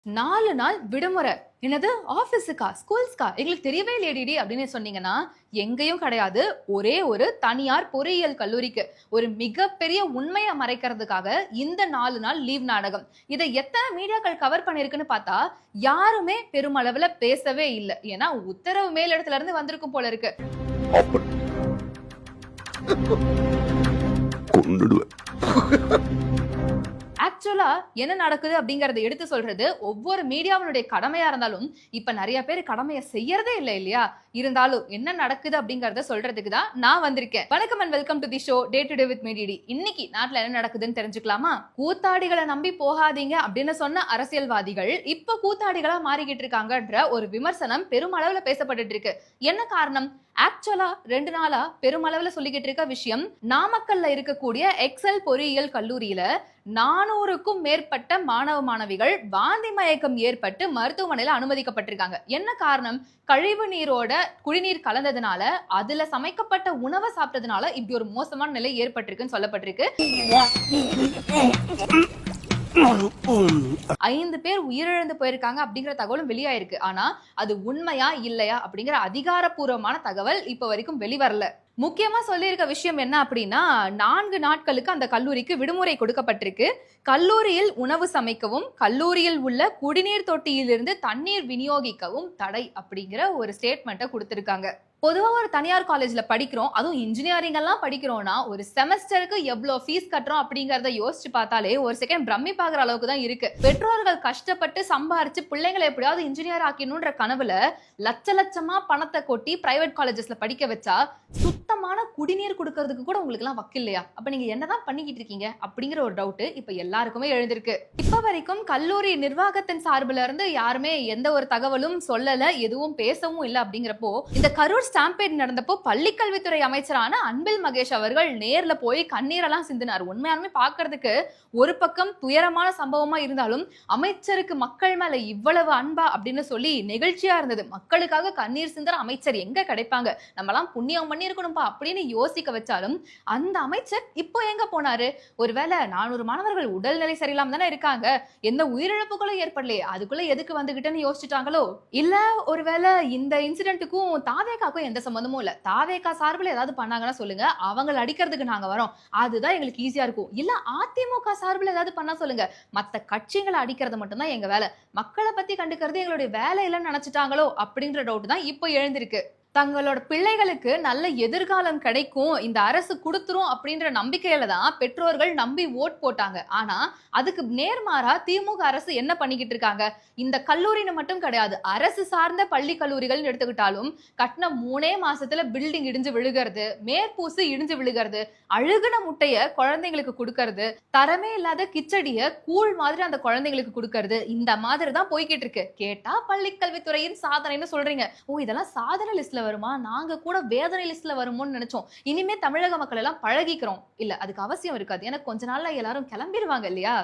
4 நாள் விடுமுறை. என்னது ஆஃபீஸுக்கா? ஸ்கூல்ஸ்க்கா? எங்களுக்கு தெரியவே இல்லையேடி அப்படின்னு சொன்னீங்கன்னா, எங்கேயும் கிடையாது. ஒரே ஒரு தனியார் பொறியியல் கல்லூரிக்கு. ஒரு மிகப்பெரிய உண்மைய மறைக்கிறதுக்காக இந்த 4 நாள் லீவ் நாடகம். இத எத்தன மீடியாக்கள் கவர் பண்ணியிருக்குன்னு பார்த்தா, யாருமே பெருமளவுல பேசவே இல்ல. ஏன்னா உத்தரவு மேலிடத்துல இருந்து வந்திருக்கும் போல இருக்கு. கொன்னுடுவேன். ஆக்சுவலா என்ன நடக்குது அப்படிங்கறத எடுத்து சொல்றது ஒவ்வொரு மீடியாவினுடைய கடமையா இருந்தாலும் இப்ப நிறைய பேர் கடமையை செய்யறதே இல்ல இல்லையா? இருந்தாலும் என்ன நடக்குது அப்படிங்கறத சொல்றதுக்கு தான் நான் வந்திருக்கேன். வணக்கம் and welcome to the show day to day with மீடிடி. இன்னைக்கு நாட்டுல என்ன நடக்குதுன்னு தெரிஞ்சுக்கலாமா? கூத்தாடிகளை நம்பி போகாதீங்க அப்படின்னு சொன்ன அரசியல்வாதிகள் இப்ப கூத்தாடிகளா மாறிக்கிட்டு இருக்காங்கன்ற ஒரு விமர்சனம் பெருமளவுல பேசப்பட்டு இருக்கு. என்ன காரணம்? ஆக்சுவலா 2 நாளா பெருமளவுல சொல்லிக்கிட்டு இருக்க விஷயம், நாமக்கல்ல இருக்கக்கூடிய எக்ஸல் பொறியியல் கல்லூரியில 400க்கும் மேற்பட்ட மாணவ மாணவிகள் வாந்தி மயக்கம் ஏற்பட்டு மருத்துவமனையில அனுமதிக்கப்பட்டிருக்காங்க. என்ன காரணம்? கழிவு நீரோட குடிநீர் கலந்ததுனால, அதுல சமைக்கப்பட்ட உணவை சாப்பிட்டதுனால இப்படி ஒரு மோசமான நிலை ஏற்பட்டிருக்குன்னு சொல்லப்பட்டிருக்கு. 5 பேர் உயிரிழந்து போயிருக்காங்க அப்படிங்கிற தகவலும் வெளியாயிருக்கு. ஆனா அது உண்மையா இல்லையா அப்படிங்கிற அதிகாரப்பூர்வமான தகவல் இப்ப வரைக்கும் வெளிவரல. முக்கியமா சொல்லியிருக்க விஷயம் என்ன அப்படின்னா, 4 நாட்களுக்கு அந்த கல்லூரிக்கு விடுமுறை கொடுக்கப்பட்டிருக்கு. கல்லூரியில் உணவு சமைக்கவும், கல்லூரியில் உள்ள குடிநீர் தொட்டியிலிருந்து தண்ணீர் விநியோகிக்கவும் தடை அப்படிங்கிற ஒரு ஸ்டேட்மெண்ட்டை கொடுத்திருக்காங்க. பொதுவா ஒரு தனியார் காலேஜ்ல படிக்கிறோம், அதுவும் இன்ஜினியரிங் எல்லாம் படிக்கிறோம்னா ஒரு செமஸ்டருக்கு எவ்வளவு ஃபீஸ் கட்டுறோம் அப்படிங்கறத யோசிச்சு பார்த்தாலே ஒரு செகண்ட் பிரமிப்பாகிற அளவுக்கு தான் இருக்கு. பெற்றோர்கள் கஷ்டப்பட்டு சம்பாரிச்சு பிள்ளைங்களை எப்படியாவது இன்ஜினியர் ஆக்கணும்ன்ற கனவுல லட்ச லட்சமா பணத்தை கொட்டி பிரைவேட் காலேஜஸ்ல படிக்க வச்சா சுத்தமான குடிநீர் கொடுக்கறதுக்கு கூட உங்களுக்கு எல்லாம் வக்கு இல்லையா? அப்ப நீங்க என்னதான் பண்ணிக்கிட்டு இருக்கீங்க அப்படிங்கிற ஒரு டவுட் இப்ப எல்லாருக்குமே எழுந்திருக்கு. இப்ப வரைக்கும் கல்லூரி நிர்வாகத்தின் சார்பில இருந்து யாருமே எந்த ஒரு தகவலும் சொல்லல, எதுவும் பேசவும் இல்லை. அப்படிங்கிறப்போ இந்த கரூர் ஸ்டாம்பேட் நடந்தப்போ பள்ளிக்கல்வித்துறை அமைச்சரான அன்பில் மகேஷ் அவர்கள் நேர்ல போய் கண்ணீரெல்லாம் சிந்தினார். உண்மையாலுமே பாக்குறதுக்கு ஒரு பக்கம் துயரமான சம்பவமா இருந்தாலும் அமைச்சருக்கு மக்கள் மேல இவ்வளவு அன்பா அப்படின்னு சொல்லி நெகிழ்ச்சியா இருந்தது. மக்களுக்காக கண்ணீர் சிந்தற அமைச்சர் எங்க கிடைப்பாங்க? நம்மலாம் புண்ணியம் பண்ணி இருக்கணும்பா அப்படின்னு யோசிக்க வச்சாலும் அந்த அமைச்சர் இப்போ எங்க போனாரு? ஒருவேளை 400 மாணவர்கள் உடல்நிலை சரியில்லாம தானே இருக்காங்க, எந்த உயிரிழப்புகளும் ஏற்படலையே, அதுக்குள்ள எதுக்கு வந்துகிட்டேன்னு யோசிச்சுட்டாங்களோ? இல்ல ஒருவேளை இந்த இன்சிடென்ட்டுக்கும் தாவேகாக்கும் எந்த சம்பந்தமும் இல்ல, தாவேகா சார்பில் ஏதாவது பண்ணாங்கன்னா சொல்லுங்க, அவங்களை அடிக்கிறதுக்கு நாங்க வரோம், அதுதான் எங்களுக்கு ஈஸியா இருக்கும். இல்ல அதிமுக சார்பில் ஏதாவது பண்ணா சொல்லுங்க, மத்த கட்சிகளை அடிக்கிறது மட்டும்தான் எங்க வேலை, மக்களை பத்தி கண்டுக்கிறது எங்களுடைய வேலை இல்லைன்னு நினைச்சிட்டாங்களோ அப்படின்ற டவுட் தான் இப்போ எழுந்திருக்கு. தங்களோட பிள்ளைகளுக்கு நல்ல எதிர்காலம் கிடைக்கும், இந்த அரசு கொடுத்துரும் அப்படின்ற நம்பிக்கையில தான் பெற்றோர்கள் நம்பி ஓட் போட்டாங்க. ஆனா அதுக்கு நேர்மாறா திமுக அரசு என்ன பண்ணிக்கிட்டு இருக்காங்க? இந்த கல்லூரின்னு மட்டும் கிடையாது, அரசு சார்ந்த பள்ளி கல்லூரிகள் எடுத்துக்கிட்டாலும் கட்டின 3 மாசத்துல பில்டிங் இடிஞ்சு விழுகிறது, மேற்பூசு இடிஞ்சு விழுகிறது, அழுகுன முட்டைய குழந்தைங்களுக்கு கொடுக்கறது, தரமே இல்லாத கிச்சடிய கூழ் மாதிரி அந்த குழந்தைங்களுக்கு கொடுக்கறது, இந்த மாதிரி தான் போய்கிட்டு இருக்கு. கேட்டா பள்ளிக்கல்வித்துறையின் சாதனைன்னு சொல்றீங்க. ஓ, இதெல்லாம் சாதனை லிஸ்ட்ல வருமா? நாங்க கூட வேதனை லிஸ்ட்ல வருமோன்னு நினைச்சோம். இனிமே தமிழக மக்கள் எல்லாம் பழகிக்கிறோம். இல்ல, அதுக்கு அவசியம் இருக்காது. எனக்கு கொஞ்ச நாள்ல எல்லாரும் கிளம்பிடுவாங்க இல்லையா?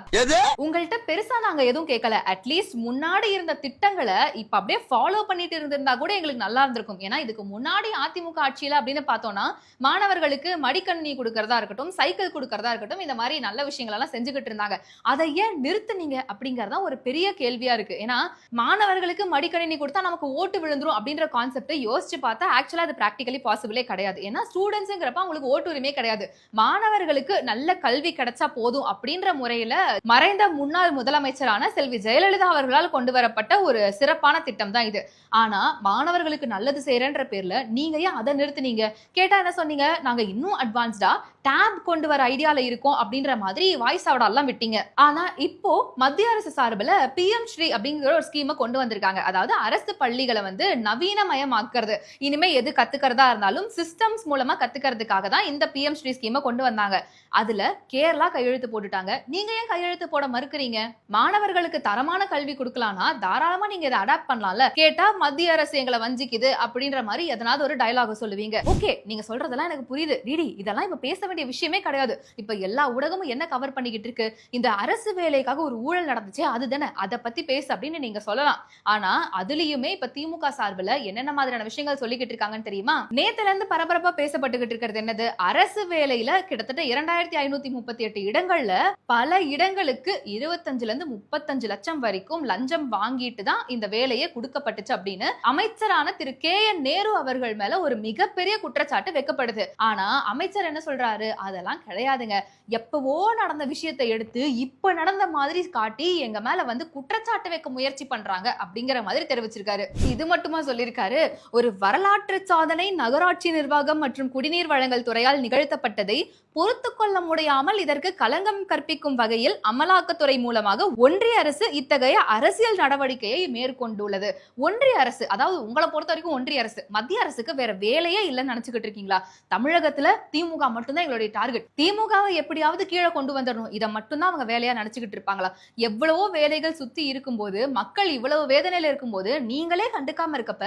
உங்கள்கிட்ட பெருசா நாங்க எதுவும் கேட்கல. அட்லீஸ்ட் முன்னாடி இருந்த திட்டங்களை இப்ப அப்படியே ஃபாலோ பண்ணிட்டு இருந்திருந்தா கூட எங்களுக்கு நல்லா இருந்திருக்கும். ஏன்னா இதுக்கு முன்னாடி அதிமுக ஆட்சியில அப்படின்னு பார்த்தோம்னா மாணவர்களுக்கு மடிக்கணினி கொடுக்கறதா இருக்கட்டும், சைக்கிள் கொடுக்கறதா இருக்கட்டும், இந்த மாதிரி நல்ல விஷயங்கள் எல்லாம் செஞ்சுக்கிட்டு இருந்தாங்க. அதை ஏன் நிறுத்துனீங்க அப்படிங்கறதா ஒரு பெரிய கேள்வியா இருக்கு. ஏன்னா மாணவர்களுக்கு மடிக்கணினி கொடுத்தா நமக்கு ஓட்டு விழுந்துரும் அப்படின்ற கான்செப்டை யோசிச்சு பார்த்தா ஆக்சுவலா அது பிராக்டிகலி பாசிபிளே கிடையாது. ஏன்னா ஸ்டூடெண்ட்ஸ்ங்கிறப்ப அவங்களுக்கு ஓட்டு உரிமை கிடையாது. மாணவர்களுக்கு நல்ல கல்வி கிடைச்சா போதும் அப்படின்ற முறையில மறைந்த முன்னாள் முதலமைச்சரான செல்வி ஜெயலலிதா அவர்களால் கொண்டு வரப்பட்ட ஒரு சிறப்பான திட்டம் தான் இது. ஆனா மாணவர்களுக்கு நல்லது செய்யறன்ற பேர்ல நீங்க ஏன் அதை நிறுத்துனீங்க? கேட்டா என்ன சொன்னீங்க? நாங்க இன்னும் அட்வான்ஸ்டா டேப் கொண்டு வர ஐடியால இருக்கோம் அப்படின்ற மாதிரி வாய்ஸ் அவுட் எல்லாம் விட்டீங்க. ஆனா இப்போ மத்திய அரசு சார்பில் PM ஸ்ரீ அப்படிங்கிற ஒரு ஸ்கீமை கொண்டு வந்திருக்காங்க. அதாவது அரசு பள்ளிகளை நவீனமயமாக்குறது. இனிமே எது கத்துக்கிறதா இருந்தாலும் சிஸ்டம்ஸ் மூலமா கத்துக்கிறதுக்காக தான் இந்த PM ஸ்ரீ ஸ்கீமை கொண்டு வந்தாங்க. அதுல கேரளா கையெழுத்து போட்டுட்டாங்க. நீங்க ஏன் கையெழுத்து போட மறுக்கிறீங்க? மாணவர்களுக்கு தரமான கல்வி கொடுக்கலாம்னா தாராளமா நீங்க இதை அடாப்ட் பண்ணலாம்ல. கேட்டா மத்திய அரசு எங்களை வஞ்சிக்குது அப்படின்ற மாதிரி எதனாவது ஒரு டயலாக சொல்லுவீங்க. ஓகே, நீங்க சொல்றதெல்லாம் எனக்கு புரியுது. டிடி, இதெல்லாம் இப்ப பேச வேண்டிய விஷயமே கிடையாது. இப்ப எல்லா ஊடகமும் என்ன கவர் பண்ணிக்கிட்டு இருக்கு? இந்த அரசு வேலைக்காக ஒரு ஊழல் நடந்துச்சு, அதுதானே, அதை பத்தி பேச அப்படின்னு நீங்க சொல்லலாம். ஆனா அதுலயுமே இப்ப திமுக சார்பில் என்னென்ன மாதிரியான விஷயங்கள் சொல்லிக்கிட்டு இருக்காங்கன்னு தெரியுமா? நேத்துல இருந்து பரபரப்பா பேசப்பட்டுக்கிட்டு இருக்கிறது என்னது? அரசு வேலையில கிட்டத்தட்ட 2000 2538 இடங்கள்ல பல இடங்களுக்கு 25 லட்சம் வரைக்கும் லஞ்சம் வாங்கிட்டு தான் இந்த வேலையை கொடுக்கப்பட்டுச்சு அப்படின்னு அமைச்சரான திரு KN நேரு அவர்கள் மேல ஒரு மிகப்பெரிய குற்றச்சாட்டு வைக்கப்படுது. ஆனா அமைச்சர் என்ன சொல்றாரு, அதெல்லாம் கிடையாதுங்க, எப்பவோ நடந்த விஷயத்தை எடுத்து இப்ப நடந்த மாதிரி காட்டி எங்க மேல வந்து குற்றச்சாட்டு வைக்க முயற்சி பண்றாங்க அப்படிங்கிற மாதிரி தெரிவிச்சிருக்காரு. இது மட்டுமா சொல்லியிருக்காரு, ஒரு வரலாற்று சாதனை நகராட்சி நிர்வாகம் மற்றும் குடிநீர் வழங்கல் துறையால் நிகழ்த்தப்பட்டதை பொறுத்து கொள்ள முடியாமல் இதற்கு களங்கம் கற்பிக்கும் வகையில் அமலாக்கத்துறை மூலமாக ஒன்றிய அரசு இத்தகைய அரசியல் நடவடிக்கையை மேற்கொண்டுள்ளது. ஒன்றிய அரசு, அதாவது உங்களை பொறுத்த வரைக்கும் ஒன்றிய அரசு, மத்திய அரசுக்கு வேற வேலையே இல்லைன்னு நினைச்சுக்கிட்டு இருக்கீங்களா? தமிழகத்துல திமுக மட்டும்தான் எங்களுடைய டார்கெட், திமுகவை எப்படியாவது கீழே கொண்டு வந்துடணும், இதை மட்டும்தான் அவங்க வேலையா நினைச்சுக்கிட்டு இருப்பாங்களா? எவ்வளவோ வேலைகள் சுத்தி இருக்கும்போது, மக்கள் இவ்வளவு வேதனையில இருக்கும்போது நீங்களே கண்டுக்காம இருக்கப்ப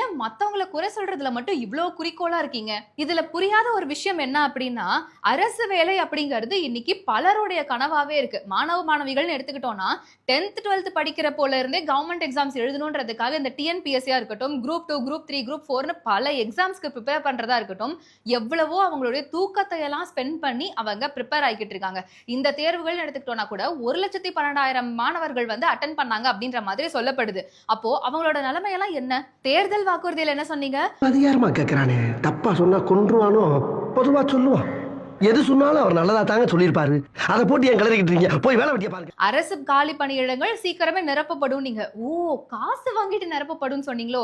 ஏன் மத்தவங்களை குறை சொல்றதுல மட்டும் இவ்வளவு குறிக்கோளா இருக்கீங்க? இதுல புரியாத ஒரு விஷயம் என்ன அப்படின்னா, அரசு வேலை அப்படிங்கிறது இன்னைக்கு பலருடைய கனவாவே இருக்கு. மாணவ மாணவிகள்னு எடுத்துக்கிட்டோம்னா 10th 12th படிக்கிற போல இருந்தே கவர்மெண்ட் எக்ஸாம்ஸ் எழுதணுன்றதுக்காக இந்த TNPSC-யா இருக்கட்டும், குரூப் 2 குரூப் 3 குரூப் 4னு பல எக்ஸாம்ஸ்க்கு ப்ரிப்பேர் பண்றதா இருக்கட்டும், எவ்வளவோ அவங்களுடைய தூக்கத்தை எல்லாம் ஸ்பெண்ட் பண்ணி அவங்க ப்ரிப்பேர் ஆகிட்டு இருக்காங்க. இந்த தேர்வுகள் எடுத்துக்கிட்டோம்னா கூட 1,12,000 மாணவர்கள் வந்து அட்டென்ட் பண்ணாங்க அப்படின்ற மாதிரி சொல்லப்படுது. அப்போ அவங்களோட நிலைமையெல்லாம் என்ன? தேர்தல் வாக்குறுதியில் என்ன சொன்னீங்க? அதிகாரமா கேக்குறானே, தப்பா சொன்னா கொன்றுவானோ, பொதுவா சொல்லுவான், எது சொன்னாலும் அவர் நல்லதா தாங்க சொல்லியிருப்பாரு, அதை போட்டு ஏன் கிளறிக்கிட்டு இருக்கீங்க, போய் வேலை வெட்டிய பாருங்க. அரசு காலி பணியிடங்கள் சீக்கிரமே நிரப்பப்படும். நீங்க காசு வாங்கிட்டு நிரப்பப்படும் சொன்னீங்களோ?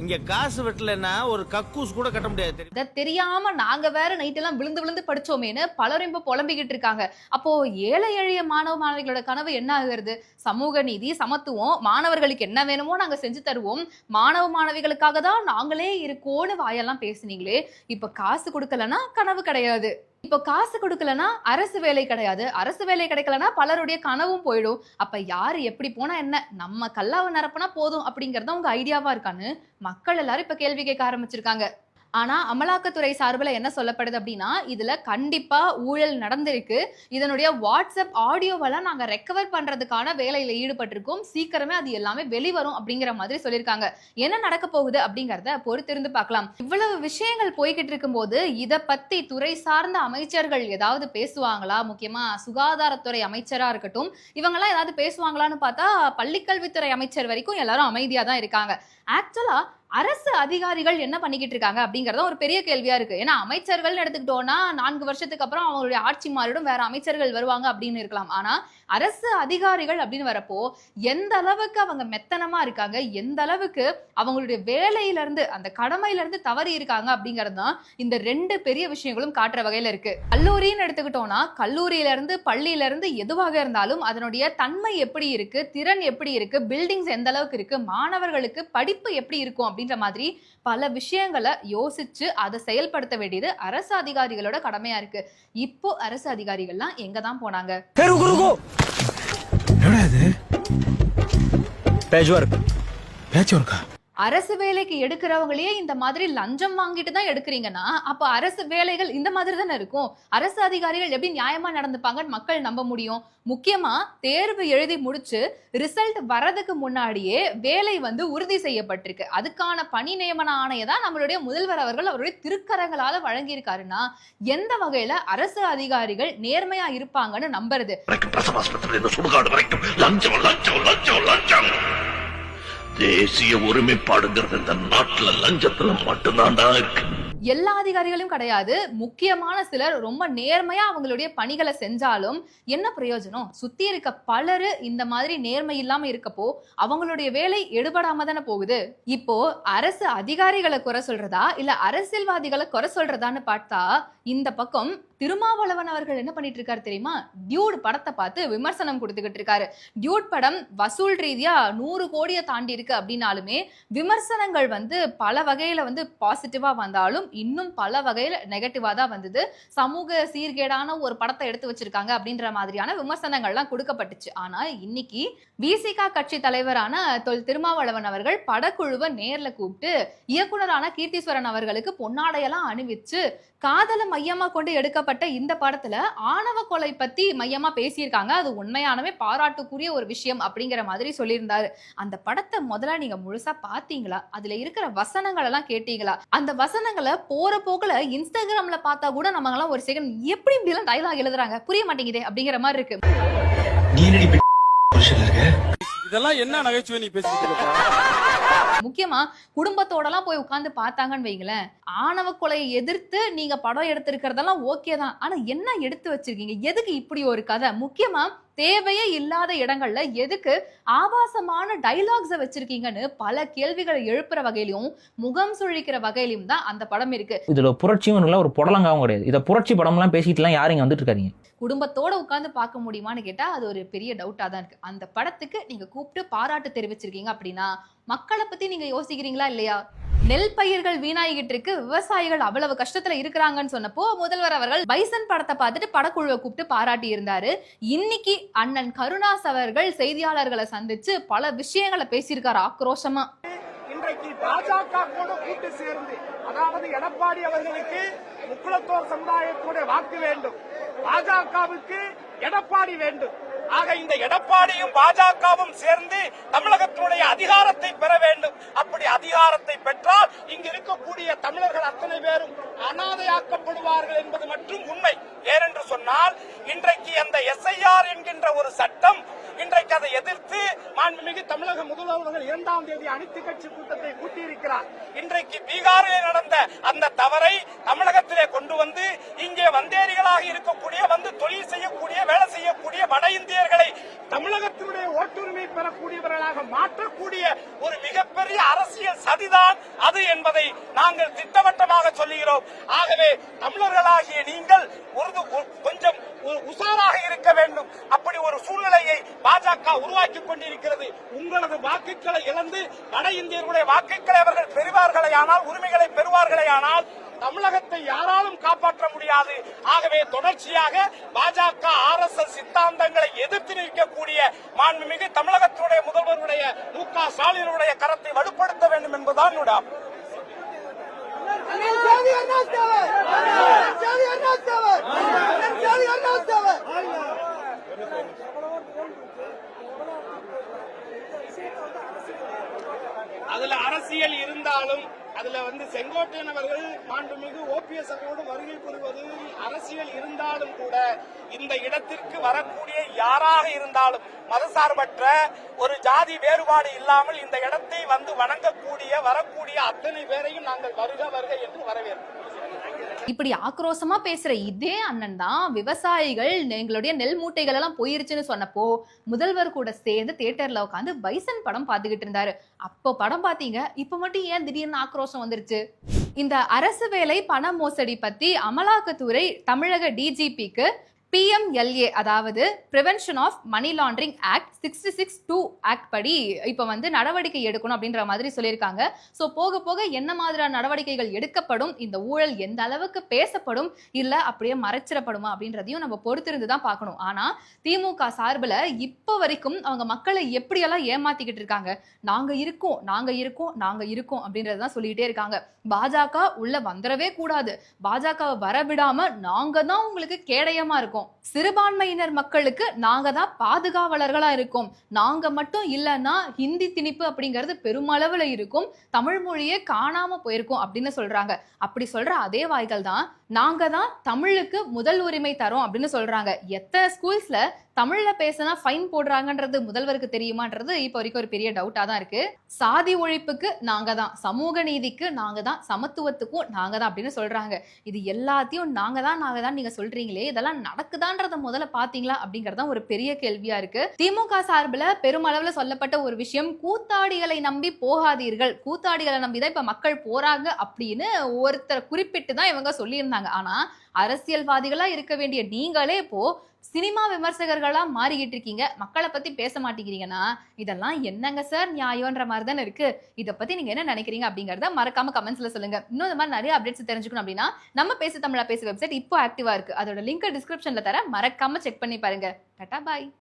இங்க காசு வெட்டலன்னா ஒரு கக்கூஸ் கூட கட்ட முடியாது. இத தெரியாம நாங்க வேற நைட் எல்லாம் விழுந்து விழுந்து படிச்சோமேன்னு பலரும் இப்ப புலம்பிக்கிட்டு இருக்காங்க. அப்போ ஏழை எளிய மாணவ மாணவிகளோட கனவு என்ன ஆகுறது? சமூக நீதி, சமத்துவம், மாணவர்களுக்கு என்ன வேணுமோ நாங்க செஞ்சு தருவோம், மாணவ மாணவிகளுக்காக தான் நாங்களே இருக்கோன்னு வாயெல்லாம் பேசுனீங்களே, இப்ப காசு கொடுக்கலன்னா கனவு கிடையாது, இப்போ காசு கொடுக்கலனா அரசு வேலை கிடையாது, அரசு வேலை கிடைக்கலனா பலருடைய கனவும் போயிடும். அப்ப யாரு எப்படி போனா என்ன, நம்ம கல்லாவை நிரப்புனா போதும் அப்படிங்கறத உங்க ஐடியாவா இருக்கான்னு மக்கள் எல்லாரும் இப்ப கேள்வி கேட்க ஆரம்பிச்சிருக்காங்க. ஆனா அமலாக்கத்துறை சார்பில் என்ன சொல்லப்படுது அப்படின்னா, இதுல கண்டிப்பா ஊழல் நடந்திருக்கு, இதனுடைய வாட்ஸ்அப் ஆடியோவெல்லாம் நாங்க ரெக்கவர் பண்றதுக்கான வேலையில ஈடுபட்டிருக்கோம், சீக்கிரமே அது எல்லாமே வெளிவரும் அப்படிங்கிற மாதிரி சொல்லியிருக்காங்க. என்ன நடக்க போகுது அப்படிங்கறத பொறுத்திருந்து பார்க்கலாம். இவ்வளவு விஷயங்கள் போய்கிட்டு இருக்கும் போது இத பத்தி துறை சார்ந்த அமைச்சர்கள் ஏதாவது பேசுவாங்களா? முக்கியமா சுகாதாரத்துறை அமைச்சரா இருக்கட்டும், இவங்க எல்லாம் ஏதாவது பேசுவாங்களான்னு பார்த்தா பள்ளிக்கல்வித்துறை அமைச்சர் வரைக்கும் எல்லாரும் அமைதியா தான் இருக்காங்க. ஆக்சுவலா அரசு அதிகாரிகள் என்ன பண்ணிக்கிட்டு இருக்காங்க அப்படிங்கறத ஒரு பெரிய கேள்வியா இருக்கு. ஏன்னா அமைச்சர்கள் எடுத்துக்கிட்டோம்னா 4 வருஷத்துக்கு அப்புறம் அவங்களுடைய ஆட்சி மாறிடும், வேற அமைச்சர்கள் வருவாங்க அப்படின்னு இருக்கலாம். ஆனா அரசு அதிகாரிகள் அப்படின்னு வரப்போ எந்த அளவுக்கு அவங்க மெத்தனமா இருக்காங்க, எந்த அளவுக்கு அவங்களுடைய வேலையில இருந்து அந்த கடமையில இருந்து தவறி இருக்காங்க அப்படிங்கிறது தான் இந்த 2 பெரிய விஷயங்களும் காட்டுற வகையில இருக்கு. கல்லூரின்னு எடுத்துக்கிட்டோம்னா கல்லூரியில இருந்து பள்ளியில இருந்து எதுவாக இருந்தாலும் அதனுடைய தன்மை எப்படி இருக்கு, திறன் எப்படி இருக்கு, பில்டிங்ஸ் எந்த அளவுக்கு இருக்கு, மாணவர்களுக்கு படிப்பு எப்படி இருக்கும் அப்படின்ற மாதிரி பல விஷயங்களை யோசிச்சு அதை செயல்படுத்த வேண்டியது அரசு அதிகாரிகளோட கடமையா இருக்கு. இப்போ அரசு அதிகாரிகள்லாம் எங்க தான் போனாங்க? அரசு வேலைக்கு எடுக்கிறவங்களையே இந்த மாதிரி லஞ்சம் வாங்கிட்டு தான் எடுக்கிறீங்கன்னா அப்ப அரசு வேலைகள் இந்த மாதிரி தானே இருக்கும். அரசு அதிகாரிகள் எப்படி நியாயமா நடந்துப்பாங்கன்னு மக்கள் நம்ப முடியும்? முக்கியமா தேர்வு எழுதி முடிச்சு ரிசல்ட் வரதுக்கு முன்னாடியே வேலை வந்து உறுதி செய்யப்பட்டிருக்கு, அதுக்கான பணி நியமன ஆணையை தான் நம்மளுடைய முதல்வர் அவர்கள் அவருடைய திருக்கரங்களால வழங்கியிருக்காருன்னா எந்த வகையில அரசு அதிகாரிகள் நேர்மையா இருப்பாங்கன்னு நம்புறது? தேசிய ஒருமைப்பாடுங்கிறது இந்த நாட்டுல லஞ்சத்துல மட்டும்தான்டா இருக்கு. எல்லா அதிகாரிகளும் கிடையாது, முக்கியமான சிலர் ரொம்ப நேர்மையா அவங்களுடைய பணிகளை செஞ்சாலும் என்ன பிரயோஜனம்? சுத்தி இருக்க பலரு இந்த மாதிரி நேர்மை இல்லாம இருக்கப்போ அவங்களுடைய வேலை எடுபடாம தானே போகுது. இப்போ அரசு அதிகாரிகளை குறை சொல்றதா இல்ல அரசியல்வாதிகளை குறை சொல்றதான்னு பார்த்தா இந்த பக்கம் திருமாவளவன் அவர்கள் என்ன பண்ணிட்டு இருக்காரு தெரியுமா? டியூட் படத்தை பார்த்து விமர்சனம் கொடுத்துக்கிட்டு இருக்காரு. டியூட் படம் வசூல் ரீதியா 100 கோடியை தாண்டி இருக்கு அப்படின்னாலுமே விமர்சனங்கள் வந்து பல வகையில வந்து பாசிட்டிவா வந்தாலும் இன்னும் பல வகையில நெகட்டிவா தான் வந்தது. சமூக சீர்கேடான ஒரு படத்தை எடுத்து வச்சிருக்காங்க அப்படின்ற மாதிரியான விமர்சனங்கள்லாம் கொடுக்கப்பட்டுச்சு. ஆனா இன்னைக்கு விசிக கட்சி தலைவரான திருமாவளவன் அவர்கள் படக்குழுவை நேர்ல கூப்பிட்டு இயக்குனரான கீர்த்தீஸ்வரன் அவர்களுக்கு பொன்னாடையெல்லாம் அணிவிச்சு காதல மையமா கொண்டு எடுக்கப்பட்ட இந்த படத்துல ஆணவ கொலை பத்தி மையமா பேசியிருக்காங்க. அது உண்மையானவே பாராட்டுக்குரிய ஒரு விஷயம் அப்படிங்கிற மாதிரி சொல்லியிருந்தாரு. அந்த படத்தை முதல்ல நீங்க முழுசா பாத்தீங்களா? அதுல இருக்கிற வசனங்கள் எல்லாம் கேட்டீங்களா? அந்த வசனங்களை போற போக்குல இன்ஸ்டாகிராம்ல பார்த்தா கூட நம்ம எல்லாம் ஒரு செகண்ட் எப்படி இப்படி எல்லாம் டயலாக் எழுதுறாங்க புரிய மாட்டேங்குதே அப்படிங்கிற மாதிரி இருக்கு. இதெல்லாம் என்ன நகைச்சுவை நீ பேசிட்டு இருக்க? முக்கியமா குடும்பத்தோட எல்லாம் போய் உட்கார்ந்து பார்த்தாங்கன்னு வைங்களேன், ஆணவ கொலையை எதிர்த்து நீங்க படம் எடுத்திருக்கிறதெல்லாம் ஓகே தான். ஆனா என்ன எடுத்து வச்சிருக்கீங்க? எதுக்கு இப்படி ஒரு கதை? முக்கியமா தேவையே இல்லாத இடங்கள்ல எதுக்கு ஆபாசமான டைலாக்ஸ வச்சிருக்கீங்கன்னு பல கேள்விகளை எழுப்புற வகையிலும் முகம் சுழிக்கிற வகையிலும் தான் அந்த படம் இருக்கு. இதுல புரட்சியும் இல்ல, ஒரு புடலங்காவும் கிடையாது. இத புரட்சி படம் எல்லாம் பேசிட்டு எல்லாம் யாரும் இங்க வந்துட்டு இருக்காதீங்க. குடும்பத்தோட உட்கார்ந்து பார்க்க முடியுமான்னு கேட்டா அது ஒரு பெரிய டவுட்டா தான் இருக்கு. அந்த படத்துக்கு நீங்க கூப்பிட்டு பாராட்டு தெரிவிச்சிருக்கீங்க அப்படின்னா மக்களை பத்தி நீங்க யோசிக்கிறீங்களா இல்லையா? நெல் பயிர்கள் வீணாகிட்டு இருக்கு, விவசாயிகள் அவ்வளவு கஷ்டத்துல இருக்கிறாங்கன்னு சொன்னப்போ முதல்வர் அவர்கள் பைசன் படத்தை பார்த்துட்டு படக்குழுவை கூப்பிட்டு பாராட்டி இருந்தாரு. இன்னைக்கு அண்ணன் கருணாஸ் அவர்கள் செய்தியாளர்களை சந்திச்சு பல விஷயங்களை பேசியிருக்காரு ஆக்ரோஷமா. இன்றைக்கு பாஜக கூட கூட்டு சேர்ந்து, அதாவது எடப்பாடி அவர்களுக்கு முக்குளத்தோர் சமுதாயத்தோட வாக்கு வேண்டும், பாஜகவுக்கு எடப்பாடி வேண்டும். ஆக இந்த எடப்பாடியும் பாஜகவும் சேர்ந்து தமிழகத்தினுடைய அதிகாரத்தை பெற வேண்டும். அப்படி அதிகாரத்தை பெற்றால் இங்கு இருக்கக்கூடிய தமிழர்கள் அத்தனை பேரும் அனாதையாக்கப்படுவார்கள் என்பது மட்டும் உண்மை. ஏனென்று சொன்னால் இன்றைக்கு அந்த எஸ்ஐஆர் என்கின்ற ஒரு சட்டம், இன்றைக்கு அதை எதிர்த்து மாண்புமிகு தமிழக முதல்வர்கள் 2ஆம் தேதி அனைத்து கட்சி கூட்டத்தை கூட்டியிருக்கிறார். இன்றைக்கு பீகாரில் நடந்த அந்த தவறை தமிழகத்திலே கொண்டு வந்து இங்கே வந்தேரிகளாக இருக்கக்கூடிய, வந்து தொழில் செய்யக்கூடிய, வேலை செய்யக்கூடிய வட இந்தியர்களை தமிழகத்தினுடைய ஓட்டுரிமை பெறக்கூடியவர்களாக மாற்றக்கூடிய ஒரு மிகப்பெரிய அரசியல் சதிதான் அது என்பதை நாங்கள் திட்டவட்டமாக சொல்லுகிறோம். ஆகவே தமிழர்களாகிய நீங்கள் கொஞ்சம் உஷாராக இருக்க வேண்டும். அப்படி ஒரு சூழ்நிலையை பாஜக உருவாக்கி கொண்டிருக்கிறது. உங்களது வாக்குகளை இழந்து வட இந்தியர்களுடைய வாக்குகளை அவர்கள் பெறுவார்களே ஆனால், உரிமைகளை பெறுவார்களே ஆனால் தமிழகத்தை யாராலும் காப்பாற்ற முடியாது. ஆகவே தொடர்ச்சியாக பாஜக RSS சித்தாந்தங்களை எதிர்த்து நிற்கக்கூடிய மாண்புமிகு தமிழகத்தினுடைய முதல்வருடைய மு.க. ஸ்டாலினுடைய கரத்தை வலுப்படுத்த வேண்டும் என்பதுதான் அதுல அரசியல் இருந்தாலும், அதுல செங்கோட்டையன் அவர்கள் மாண்புமிகு OPS அவரோடு வருகை புரிவது அரசியல் இருந்தாலும் கூட, இந்த இடத்திற்கு வரக்கூடிய யாராக இருந்தாலும் மதசார்பற்ற ஒரு ஜாதி வேறுபாடு இல்லாமல் இந்த இடத்தை வணங்கக்கூடிய வரக்கூடிய அத்தனை பேரையும் நாங்கள் வருக வருக என்று வரவேற்போம். இப்படி ஆக்ரோஷமா பேசுற இதே அண்ணன் தான் விவசாயிகள் எங்களுடைய நெல் மூட்டைகள் எல்லாம் போயிருச்சுன்னு சொன்னப்போ முதல்வர் கூட சேர்ந்து தியேட்டர்ல உட்காந்து பைசன் படம் பார்த்துக்கிட்டு இருந்தாரு. அப்போ படம் பாத்தீங்க, இப்ப மட்டும் ஏன் திடீர்னு ஆக்ரோஷம் வந்துருச்சு? இந்த அரசு வேலை பண மோசடி பத்தி அமலாக்கத்துறை தமிழக DGPக்கு PMLA அதாவது prevention of money laundering act 66(2) act படி இப்ப நடவடிக்கை எடுக்கணும் அப்படின்ற மாதிரி சொல்லியிருக்காங்க. ஸோ போக போக என்ன மாதிரியான நடவடிக்கைகள் எடுக்கப்படும், இந்த ஊழல் எந்த அளவுக்கு பேசப்படும், இல்ல அப்படியே மறைச்சிடப்படுமா அப்படின்றதையும் நம்ம பொறுத்திருந்து தான் பார்க்கணும். ஆனா திமுக சார்பில் இப்போ வரைக்கும் அவங்க மக்களை எப்படியெல்லாம் ஏமாத்திக்கிட்டு இருக்காங்க, நாங்க இருக்கோம் நாங்க இருக்கோம் நாங்க இருக்கோம் அப்படின்றதான் சொல்லிக்கிட்டே இருக்காங்க. பாஜக உள்ள வந்துடவே கூடாது, பாஜகவை வரவிடாம நாங்க தான் உங்களுக்கு கேடயமா இருக்கோம், சிறுபான்மையினர் மக்களுக்கு நாங்க தான் பாதுகாவலர்களா இருக்கோம், நாங்க மட்டும் இல்லைன்னா ஹிந்தி திணிப்பு அப்படிங்கிறது பெருமளவுல இருக்கும், தமிழ் மொழியே காணாம போயிருக்கும் அப்படின்னு சொல்றாங்க. அப்படி சொல்ற அதே வாய்கள் தான் நாங்க தான் தமிழுக்கு முதல் உரிமை தரோம் அப்படின்னு சொல்றாங்க. எத்தனை ஸ்கூல்ஸ்ல தமிழ்ல பேசினா ஃபைன் போடுறாங்கன்றது முதல்வருக்கு தெரியுமான்றது இப்போ வரைக்கும் ஒரு பெரிய டவுட்டா தான் இருக்கு. சாதி ஒழிப்புக்கு நாங்க தான், சமூக நீதிக்கு நாங்க தான், சமத்துவத்துக்கும் நாங்க தான் அப்படின்னு சொல்றாங்க. இது எல்லாத்தையும் நாங்க தான் நீங்க சொல்றீங்களே, இதெல்லாம் நடக்குதான்றத முதல்ல பாத்தீங்களா அப்படிங்கறதான் ஒரு பெரிய கேள்வியா இருக்கு. திமுக சார்பில் பெருமளவுல சொல்லப்பட்ட ஒரு விஷயம், கூத்தாடிகளை நம்பி போகாதீர்கள், கூத்தாடிகளை நம்பிதான் இப்ப மக்கள் போறாங்க அப்படின்னு ஒருத்தர் குறிப்பிட்டு தான் இவங்க சொல்லியிருந்தாங்க. ஆனா அரசியல்வாதிகளா இருக்க வேண்டிய நீங்களே இப்போ சினிமா விமர்சகர்களா மாறிக்கிட்டு இருக்கீங்க, மக்களை பத்தி பேச மாட்டேங்கிறீங்கன்னா இதெல்லாம் என்னங்க சார் நியாயம்ன்ற மாதிரி தானே இருக்கு. இதை பத்தி நீங்க என்ன நினைக்கிறீங்க அப்படிங்கறத மறக்காம கமெண்ட்ஸ்ல சொல்லுங்க. இன்னும் இந்த மாதிரி நிறைய அப்டேட்ஸ் தெரிஞ்சுக்கணும் அப்படின்னா நம்ம பேசு தமிழா பேசு வெப்சைட் இப்போ ஆக்டிவா இருக்கு, அதோட லிங்க் டிஸ்கிரிப்ஷன்ல தர, மறக்காம செக் பண்ணி பாருங்க. டாடா பாய்.